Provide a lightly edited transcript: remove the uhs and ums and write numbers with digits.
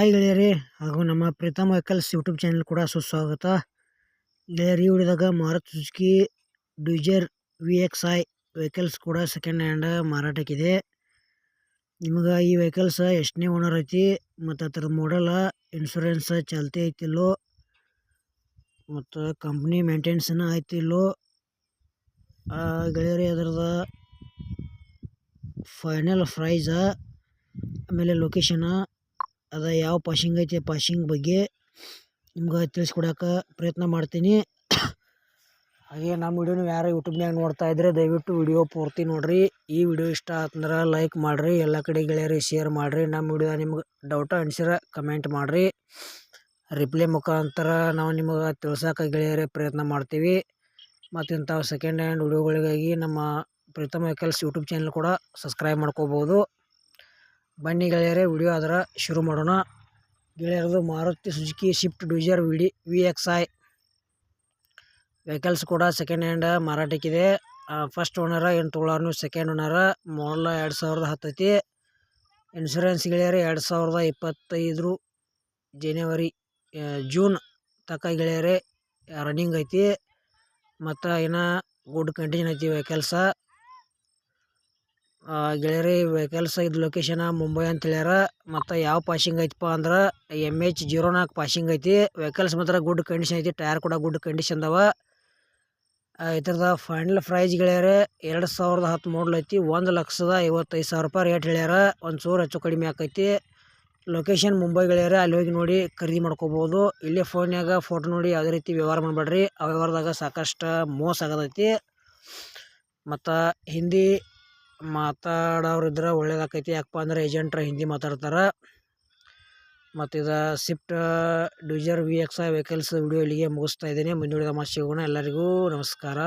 Hi ಗೆಳೆಯರೇ, ಹಾಗೂ ನಮ್ಮ ಪ್ರೀತಮ್ ವೆಹಿಕಲ್ಸ್ ಯೂಟ್ಯೂಬ್ ಚಾನಲ್ ಕೂಡ ಸುಸ್ವಾಗತ. ಗೆಳೆಯರಿ, ಉಳಿದಾಗ Maruti Suzuki Dzire VXi vehicles ಕೂಡ ಸೆಕೆಂಡ್ ಹ್ಯಾಂಡ್ ಮಾರಾಟಕ್ಕಿದೆ. ನಿಮಗೆ ಈ ವೆಹಿಕಲ್ಸ್ ಎಷ್ಟನೇ ಓನರ್ ಐತಿ ಮತ್ತು ಅದರ ಮಾಡಲ್, ಇನ್ಶೂರೆನ್ಸ್ ಚಾಲ್ತಿ ಐತಿಲ್ಲೋ ಮತ್ತು ಕಂಪ್ನಿ ಮೇಂಟೆನ್ಸ್ನ ಐತಿಲ್ಲೋ ಗೆಳೆಯರಿ, ಅದರದ ಫೈನಲ್ ಪ್ರೈಸ, ಆಮೇಲೆ ಲೊಕೇಶನ್ ಅದ ಯಾವ ಪಾಸಿಂಗ್ ಐತಿ ಪಾಸಿಂಗ್ ಬಗ್ಗೆ ನಿಮ್ಗೆ ತಿಳಿಸ್ಕೊಡೋಕೆ ಪ್ರಯತ್ನ ಮಾಡ್ತೀನಿ. ಹಾಗೆ ನಮ್ಮ ವಿಡಿಯೋನ ಯಾರು ಯೂಟ್ಯೂಬ್ನಾಗ ನೋಡ್ತಾ ಇದ್ರೆ ದಯವಿಟ್ಟು ವಿಡಿಯೋ ಪೂರ್ತಿ ನೋಡ್ರಿ. ಈ ವಿಡಿಯೋ ಇಷ್ಟ ಆತಂದ್ರೆ ಲೈಕ್ ಮಾಡಿರಿ, ಎಲ್ಲ ಕಡೆ ಗೆಳೆಯರಿ ಶೇರ್ ಮಾಡಿರಿ. ನಮ್ಮ ವಿಡಿಯೋ ನಿಮ್ಗೆ ಡೌಟ್ ಅನ್ಸಿರ ಕಮೆಂಟ್ ಮಾಡಿರಿ, ರಿಪ್ಲೈ ಮುಖಾಂತರ ನಾವು ನಿಮಗೆ ತಿಳ್ಸೋಕೆ ಗೆಳೆಯರೇ ಪ್ರಯತ್ನ ಮಾಡ್ತೀವಿ. ಮತ್ತು ಇಂಥವು ಸೆಕೆಂಡ್ ಹ್ಯಾಂಡ್ ವಿಡಿಯೋಗಳಿಗಾಗಿ ನಮ್ಮ ಪ್ರೀತಮ್ ವೆಹಿಕಲ್ಸ್ ಯೂಟ್ಯೂಬ್ ಚಾನಲ್ ಕೂಡ ಸಬ್ಸ್ಕ್ರೈಬ್ ಮಾಡ್ಕೋಬೋದು. ಬನ್ನಿ ಗೆಳೆಯರೇ, ವಿಡಿಯೋ ಅದರ ಶುರು ಮಾಡೋಣ. ಗೆಳೆಯರದು Maruti Suzuki Swift Dzire VXi vehicles ಕೂಡ ಸೆಕೆಂಡ್ ಹ್ಯಾಂಡ್ ಮಾರಾಟಕ್ಕಿದೆ. ಫಸ್ಟ್ ಓನರ ಏನು ತೊಗೊಳಾರು, ಸೆಕೆಂಡ್ ಓನರ, ಮಾಡಲ್ 2010 ಐತಿ. ಇನ್ಶೂರೆನ್ಸ್ ಗೆಳೆಯರೇ 2025 ಜೂನ್ ತನಕ ಗೆಳೆಯರೇ ರನ್ನಿಂಗ್ ಐತಿ. ಮತ್ತು ಇನ್ನೂ ಗುಡ್ ಕಂಡೀಷನ್ ಐತಿ ವೆಹಿಕಲ್ಸ. ಗೆಳೆಯರಿ, ವೆಹಿಕಲ್ಸ್ ಇದು ಲೊಕೇಶನ್ ಮುಂಬೈ ಅಂತ ಹೇಳ್ಯಾರ. ಮತ್ತು ಯಾವ ಪಾಸಿಂಗ್ ಐತಪ್ಪ ಅಂದ್ರೆ MH04 ಪಾಸಿಂಗ್ ಐತಿ. ವೆಹಿಕಲ್ಸ್ ಮಾತ್ರ ಗುಡ್ ಕಂಡೀಷನ್ ಐತಿ, ಟೈರ್ ಕೂಡ ಗುಡ್ ಕಂಡೀಷನ್ ಅದಾವ. ಇದ್ರದ ಫೈನಲ್ ಪ್ರೈಸ್ ಗೆಳೆಯರೇ 2010 ಮಾಡಲ್ ಐತಿ. 1,55,000 ರೂಪಾಯಿ ರೇಟ್ ಹೇಳ್ಯಾರ. ಒಂಚೂರು ಹೆಚ್ಚು ಕಡಿಮೆ ಆಕೈತಿ. ಲೊಕೇಶನ್ ಮುಂಬೈ ಗೆಳೆಯರೇ, ಅಲ್ಲಿ ಹೋಗಿ ನೋಡಿ ಖರೀದಿ ಮಾಡ್ಕೋಬೋದು. ಇಲ್ಲೇ ಫೋನ್ಯಾಗ ಫೋಟೋ ನೋಡಿ ಯಾವುದೇ ರೀತಿ ವ್ಯವಹಾರ ಮಾಡಬೇಡ್ರಿ, ಆ ವ್ಯವಹಾರದಾಗ ಸಾಕಷ್ಟು ಮೋಸ ಆಗೋದೈತಿ. ಮತ್ತು ಹಿಂದಿ ಮಾತಾಡೋರು ಇದ್ರೆ ಒಳ್ಳೇದಾಕೈತಿ, ಯಾಕಪ್ಪ ಅಂದ್ರೆ ಏಜೆಂಟ್ರ ಹಿಂದಿ ಮಾತಾಡ್ತಾರೆ. ಮತ್ತು ಇದು Swift Dzire VXi vehicles video ಇಲ್ಲಿಗೆ ಮುಗಿಸ್ತಾ ಇದ್ದೀನಿ. ಮುಂದಿನ ಮತ್ತೆ ಸಿಗೋಣ. ಎಲ್ಲರಿಗೂ ನಮಸ್ಕಾರ.